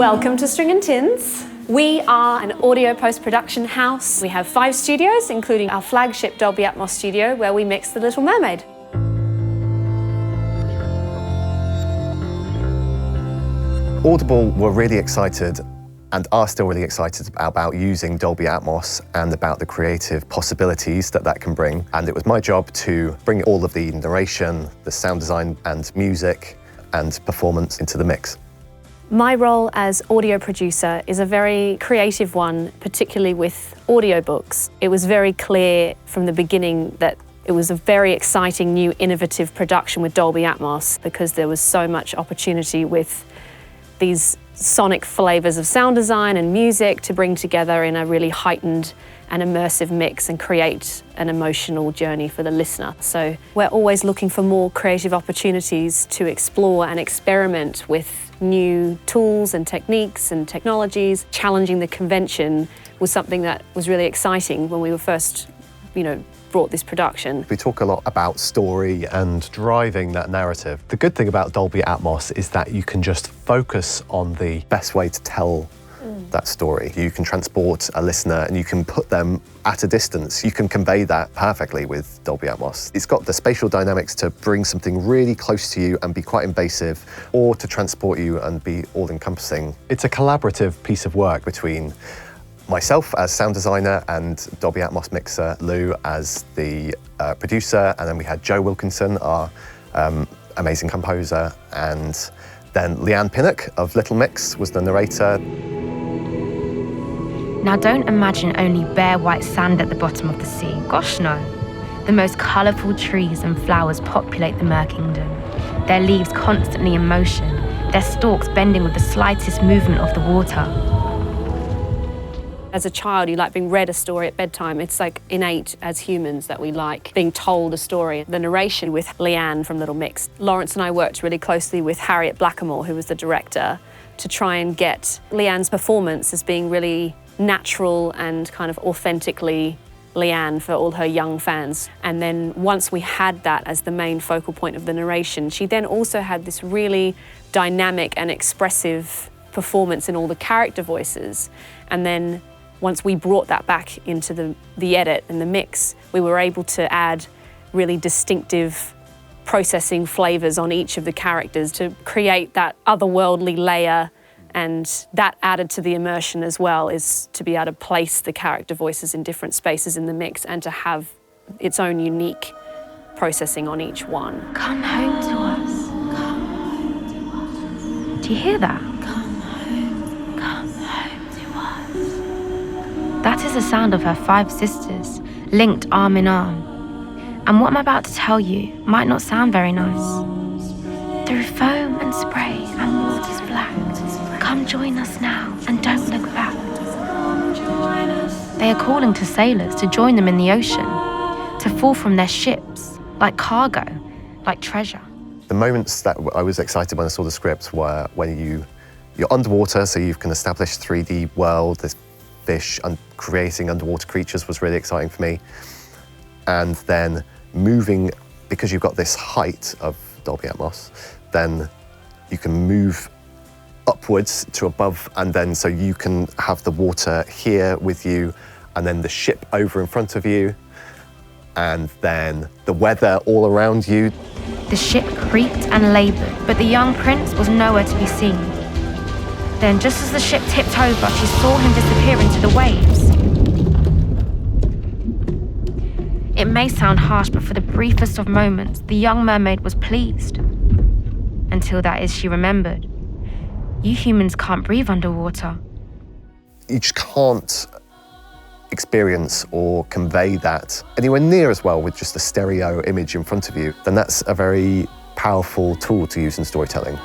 Welcome to String and Tins. We are an audio post-production house. We have 5 studios, including our flagship Dolby Atmos studio, where we mix The Little Mermaid. Audible were really excited and are still really excited about using Dolby Atmos and about the creative possibilities that can bring. And it was my job to bring all of the narration, the sound design and music and performance into the mix. My role as audio producer is a very creative one, particularly with audiobooks. It was very clear from the beginning that it was a very exciting, new, innovative production with Dolby Atmos because there was so much opportunity with these sonic flavors of sound design and music to bring together in a really heightened and immersive mix and create an emotional journey for the listener. So we're always looking for more creative opportunities to explore and experiment with new tools and techniques and technologies. Challenging the convention was something that was really exciting when we were first, brought this production. We talk a lot about story and driving that narrative. The good thing about Dolby Atmos is that you can just focus on the best way to tell that story. You can transport a listener and you can put them at a distance. You can convey that perfectly with Dolby Atmos. It's got the spatial dynamics to bring something really close to you and be quite invasive, or to transport you and be all-encompassing. It's a collaborative piece of work between myself as sound designer and Dolby Atmos mixer, Lou as the producer, and then we had Joe Wilkinson, our amazing composer, and then Leanne Pinnock of Little Mix was the narrator. Now don't imagine only bare white sand at the bottom of the sea. Gosh no. The most colourful trees and flowers populate the Mer Kingdom, their leaves constantly in motion, their stalks bending with the slightest movement of the water. As a child, you like being read a story at bedtime. It's like innate as humans that we like being told a story. The narration with Leanne from Little Mix. Lawrence and I worked really closely with Harriet Blackamore, who was the director, to try and get Leanne's performance as being really natural and kind of authentically Leanne for all her young fans. And then once we had that as the main focal point of the narration, she then also had this really dynamic and expressive performance in all the character voices. And then once we brought that back into the edit and the mix, we were able to add really distinctive processing flavors on each of the characters to create that otherworldly layer, and that added to the immersion as well, is to be able to place the character voices in different spaces in the mix and to have its own unique processing on each one. Come home to us. Come home to us. Do you hear that? That is the sound of her 5 sisters, linked arm in arm. And what I'm about to tell you might not sound very nice. Through foam and spray and waters black, come join us now and don't look back. They are calling to sailors to join them in the ocean, to fall from their ships, like cargo, like treasure. The moments that I was excited when I saw the script were when you're underwater, so you can establish 3D world, there's fish, and creating underwater creatures was really exciting for me. And then moving, because you've got this height of Dolby Atmos, then you can move upwards to above, and then so you can have the water here with you, and then the ship over in front of you, and then the weather all around you. The ship creaked and laboured, but the young prince was nowhere to be seen. Then, just as the ship tipped over, she saw him disappear into the waves. It may sound harsh, but for the briefest of moments, the young mermaid was pleased. Until that is, she remembered. You humans can't breathe underwater. You just can't experience or convey that anywhere near as well with just a stereo image in front of you. Then that's a very powerful tool to use in storytelling.